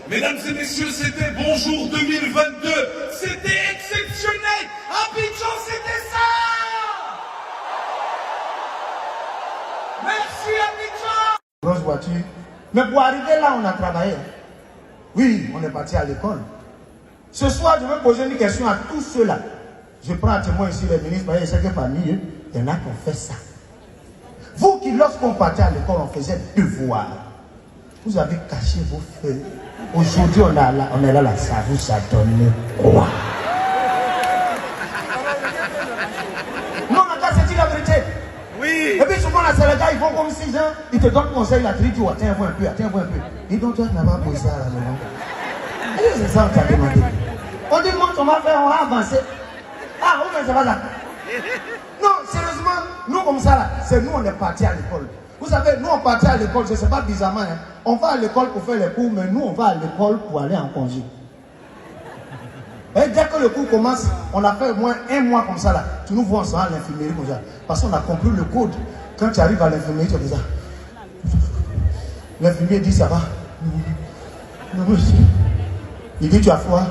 Mesdames et messieurs, c'était Bonjour 2022. C'était exceptionnel. Abidjan, c'était ça. Merci Abidjan. Grosse voiture. Mais pour arriver là, on a travaillé. Oui, on est parti à l'école. Ce soir, je vais poser une question à tous ceux-là. Je prends à témoin ici les ministres, parce que parmi eux, il y en a qui ont fait ça. Vous qui, lorsqu'on partait à l'école, on faisait devoir. Vous avez caché vos feuilles. Aujourd'hui, on est là, ça vous a donné quoi? Non, on n'a qu'à se dire la vérité. Oui. Et puis souvent, là, c'est les gars, ils font comme 6 ans, ils te donnent conseil, là, tu dis, oh, tiens-vous un peu, tiens-vous un peu. Et donc, toi, tu n'as pas posé ça à la maison. C'est ça qu'on t'a demandé. On dit, moi, on va faire, on va avancer. Ah, oui, mais ça va là. Non, sérieusement, nous, comme ça, là, c'est nous, on est partis à l'école. Vous savez, nous, on partait à l'école, je ne sais pas bizarrement, hein. On va à l'école pour faire les cours, mais nous, on va à l'école pour aller en congé. Et dès que le cours commence, on a fait au moins 1 mois comme ça, là. Tu nous vois ensemble à l'infirmerie comme ça. Parce qu'on a compris le code. Quand tu arrives à l'infirmerie, tu fais ça. L'infirmier dit, ça va. Non, monsieur. Il dit, tu as froid.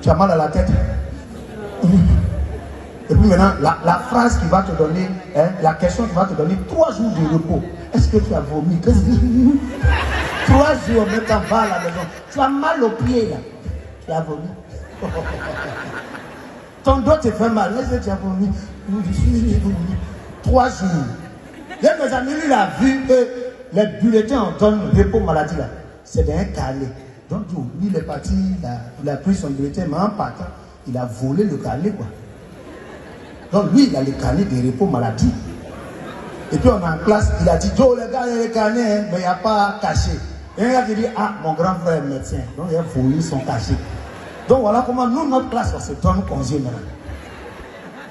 Tu as mal à la tête. Et puis maintenant, la phrase qui va te donner, hein, la question qui va te donner 3 jours de repos. Est-ce que tu as vomi? 3 jours, même t'en vas à la maison. Tu as mal au pied là. Tu as vomi. Ton dos te fait mal. Est-ce que tu as vomi? 3 jours. Et mes amis, lui, il a vu que les bulletins en donnent repos maladie là. C'est d'un carnet. Donc, lui, il est parti, il a pris son bulletin, mais en partant, il a volé le carnet, quoi. Donc, lui, il a le carnet de repos maladie. Et puis, on est en classe, il a dit, Joe, les gars, il y a le carnet, hein, mais il n'y a pas caché. Et un gars qui dit, ah, mon grand frère est médecin. Donc, il a volé son cachet. Donc, voilà comment nous, notre classe, on se donne congé maintenant.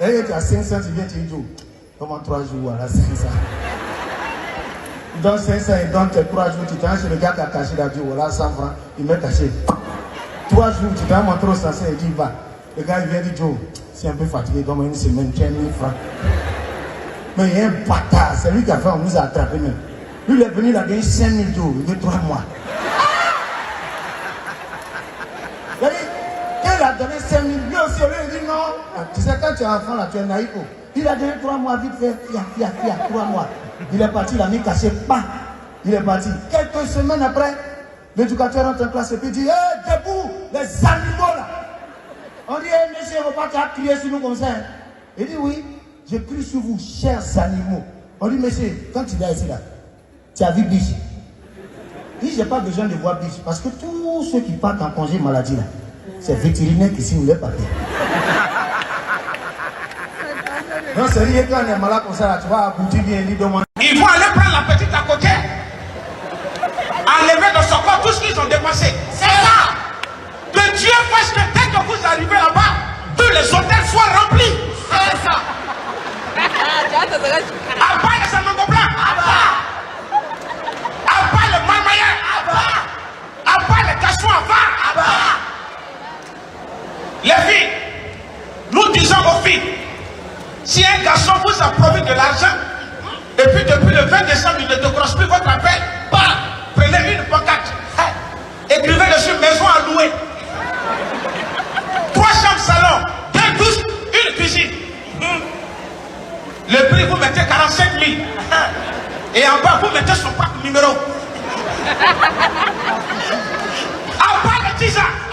Et tu as 500, tu viens, tu dis, Joe, comment 3 jours, voilà, 500. Dans 500, il donne tes 3 jours, tu t'en chez le gars qui a caché la Dieu, voilà, 100 francs, il met caché. 3 jours, tu t'en montres au sensé, il dit, va. Le gars, il vient, dit, Joe, c'est un peu fatigué, donc une semaine, tiens 1000 francs. Mais il y a un bâtard, c'est lui qui a fait, on nous a attrapés même. Lui, il est venu, il a gagné 5000 jours, il veut 3 mois. Il a dit, quand il a donné 5000, lui aussi, il dit non. Tu sais, quand tu es enfant, là, tu es naïf. Il a donné 3 mois, vite fait, fia, 3 mois. Il est parti, il a mis caché, pas. Il est parti. Quelques semaines après, l'éducateur rentre en classe et puis dit, hé, debout, les animaux là. On dit, hé, monsieur, il ne faut pas crier sur nous comme ça. Il dit, oui, je crie sur vous, chers animaux. On dit, monsieur, quand tu es ici là, tu as vu biche. Il dit, je n'ai pas besoin de voir biche. Parce que tous ceux qui partent en congé maladie là, c'est vétérinaire qui signe les papiers. Non, c'est rien quand on est malade comme ça, là, tu vas aboutir bien, il demande. Ils vont aller prendre la petite à côté, enlever dans son corps tout ce qu'ils ont dépensé. C'est ça. Que Dieu fasse que dès que vous arrivez là-bas, tous les hôtels soient remplis. C'est ça. À part les Sanongo blancs, à part les Malmayens, à part les Cachons à part. Les filles, nous disons aux filles, si un garçon vous a promis de l'argent, et puis depuis le 20 décembre, il ne décroche plus votre appel, prenez une pancarte, écrivez dessus maison à louer, 3 chambres salon, 2 douches, une cuisine. Le prix, vous mettez 45 000. Et en bas, vous mettez son pack numéro. À part les 10 ans, à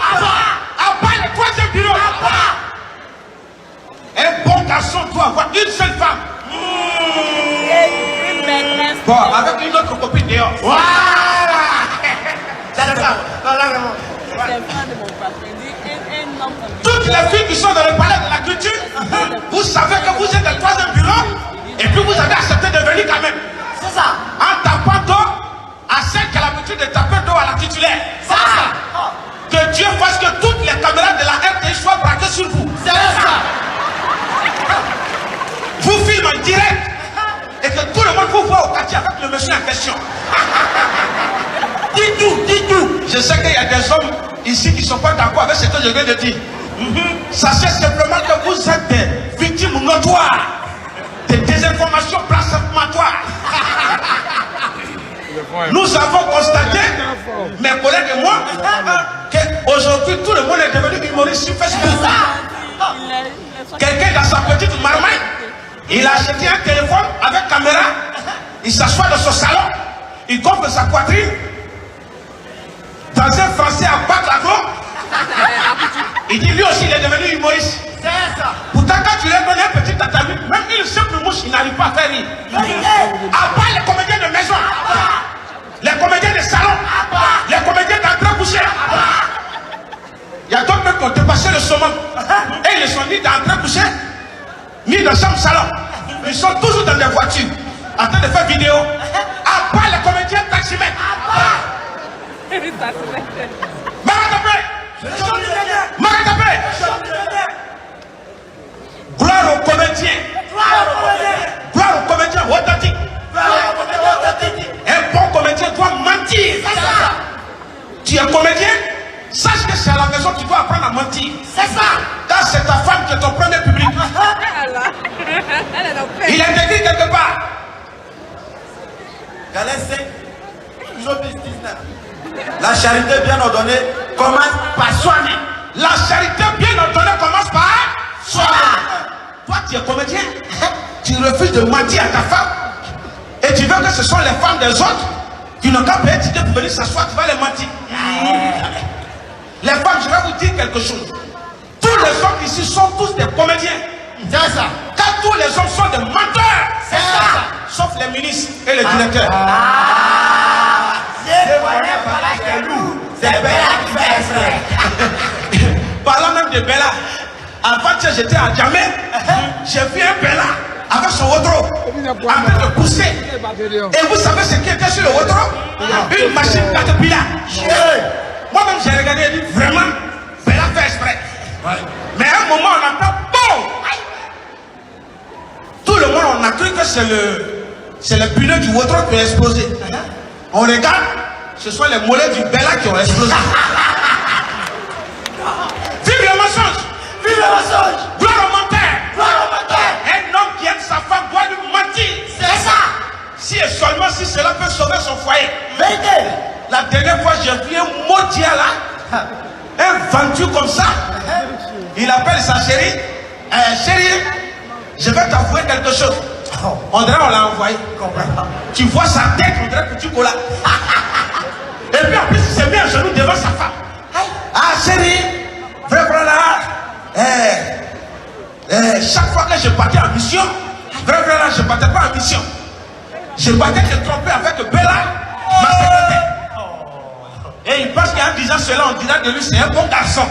part le 3e bureau, un bon garçon doit avoir une seule femme. Bon, avec une autre copine dehors. Voilà. C'est ça. Voilà, vraiment. Toutes les filles qui sont dans le palais de la culture, vous savez que vous êtes dans le 3e bureau et puis vous avez accepté de venir quand même. C'est ça. En tapant d'eau à celle qui a l'habitude de taper d'eau à la titulaire. C'est ça. Que Dieu fasse que toutes les caméras de la RTI soient braquées sur vous. C'est ça. Vous filmez en direct et que tout le monde vous voit au quartier avec le monsieur en question. Dis-nous. Je sais qu'il y a des hommes ici qui ne sont pas d'accord avec ce que je viens de dire. Sachez simplement que vous êtes des victimes notoires, des désinformations blasphématoires. Nous avons constaté sur Facebook. Quelqu'un dans sa petite marmaille, il a acheté un téléphone avec caméra, il s'assoit dans son salon, il gonfle sa poitrine, dans un français à battre la gloire. Il dit lui aussi il est devenu humoriste. Pourtant quand tu lui as donné un petit tatami, même une simple mouche, il n'arrive pas à faire rire. À part les comédiens de maison, les comédiens de salon, les comédiens d'entrée-couchée. Il y a d'autres mecs qui ont dépassé le summum. Et ils ne sont ni dans l'entrée-couchée, ni dans chambre salon. Ils sont toujours dans des voitures, en train de faire vidéo. À part les comédiens taximètres. Magatapé. Gloire aux comédiens. Gloire aux comédiens authentiques. Un bon comédien doit mentir. Tu es comédien, sache que c'est à la maison que tu dois apprendre à mentir. C'est ça. Quand c'est ta femme qui est ton premier public. Il est écrit quelque part. La charité bien ordonnée commence par soigner. La charité bien ordonnée commence par soigner. Toi, tu es comédien. Tu refuses de mentir à ta femme. Et tu veux que ce sont les femmes des autres qui n'ont qu'à payer ticket pour venir s'asseoir, tu vas les mentir. Les femmes, je vais vous dire quelque chose. Tous les hommes ici sont tous des comédiens. C'est ça. Car tous les hommes sont des menteurs. C'est ça. Sauf les ministres et les directeurs. C'est Bella qui fait exprès. Parlant même de Bella, avant-hier j'étais à Djamé, j'ai vu un Bella avec son wardrobe en train de pousser. Et vous savez ce qui était sur le wardrobe? Une machine Caterpillar. Moi-même j'ai regardé et dit vraiment, Bella fait exprès. Mais à un moment on entend bon. Tout le monde on a cru que c'est le pneu du wardrobe qui a explosé. On regarde, ce sont les mollets du Bella qui ont explosé. Vive le mensonge! Vive le mensonge! Gloire au menteur! Gloire au menteur! Un homme qui aime sa femme doit lui mentir. C'est ça! Si et seulement si cela peut sauver son foyer. Vérité! La dernière fois, j'ai vu un motia là, un vendu comme ça. Il appelle sa chérie. Chérie, je vais t'avouer quelque chose. On dirait on l'a envoyé. Tu vois sa tête, on dirait petit cola. Et puis en plus, il s'est mis à genoux devant sa femme. Ah chérie, vraiment là, chaque fois que je partais en mission, vraiment là, je ne partais pas en mission. Je partais te tromper avec Bella, ma secrétaire. Et il pense qu'en disant cela, on dira de lui, c'est un bon garçon.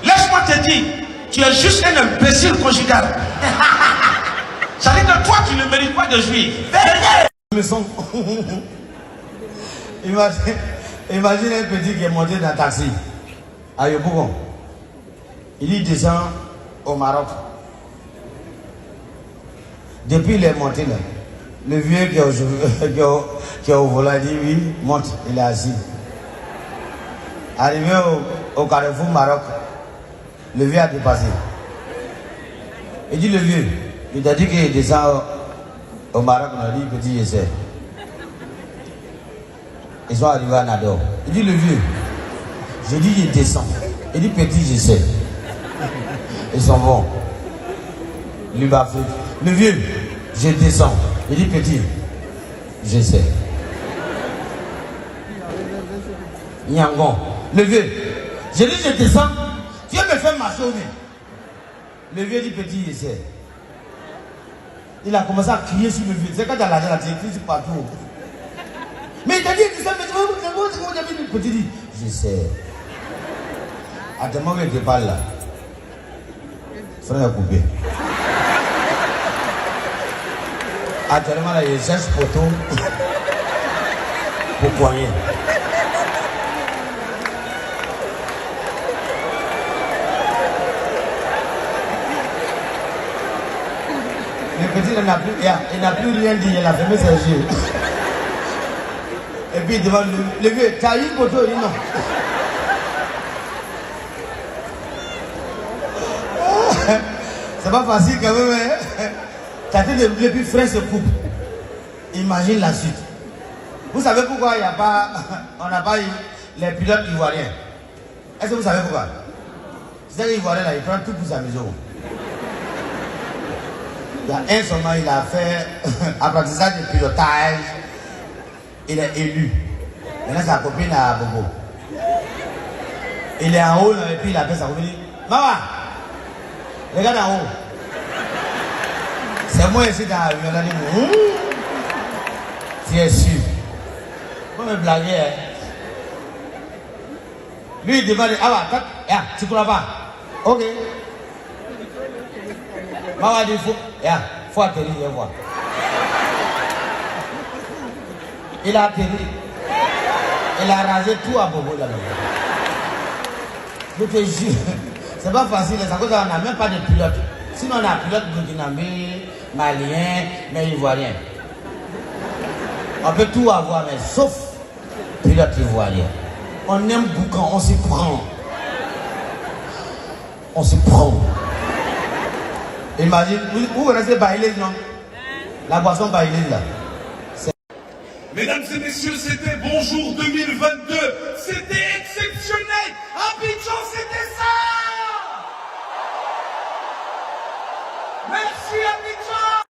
Laisse-moi te dire, tu es juste un imbécile conjugal. Ça veut dire que toi, tu ne mérites pas de jouir. Imagine un petit qui est monté dans un taxi à Yopougon. Il descend au Maroc. Depuis il est monté là, le vieux qui est au volant dit oui, monte, il est assis. Arrivé au carrefour Maroc, le vieux a dépassé. Il dit le vieux, il t'a dit qu'il descend au Maroc, on a dit petit essai. Ils sont arrivés à Nador. Il dit le vieux, je dis il descend. Il dit petit j'essaie. Ils sont bons. Lui va faire. Le vieux, je descends. Il dit petit, j'essaie. Nyangon. Le vieux, je dis je descends. Tu veux me faire marcher au nez. Le vieux dit petit j'essaie. Il a commencé à crier sur le vieux. C'est quand tu as l'argent là, tu écris partout. Mais il t'a dit, tu sais, mais petit dit, je sais. À tes moments que tu parles là, frère a coupé. Actuellement là, il cherche photo pour poigner. Le petit il n'a plus rien dit, il a fermé ses yeux. Et puis devant le vieux, tu as eu une photo, il dit non. C'est pas facile quand même. Hein? Tu as dit le plus frais se coupe. Imagine la suite. Vous savez pourquoi il n'y a pas, on n'a pas eu les pilotes ivoiriens? Est-ce que vous savez pourquoi? C'est l'Ivoirien là, il prend tout pour sa maison. Il y a un seulement, il a fait apprentissage de pilotage. Il est élu. Maintenant, sa copine à Bobo. Il est en haut, et puis il appelle sa copine. Maman, regarde en haut. C'est moi ici dans l'avion. Elle a dit, tu es sûr. Faut me blaguer. Hein. Lui, il demande, ah ouais, tu crois pas? Ok. Maman dit, faut atterrir, je vois. Il a atterri. Il a rasé tout à Bobo là-bas. Je te jure, c'est pas facile, c'est à cause qu'on n'a même pas de pilote. Sinon, on a un pilote burkinabé, malien, mais ivoirien. On peut tout avoir, mais sauf pilote ivoirien. On aime boucan, on s'y prend. On s'y prend. Imagine, vous connaissez Bailey, non? La boisson Bailey, là. Mesdames et messieurs, c'était Bonjour 2022. C'était exceptionnel.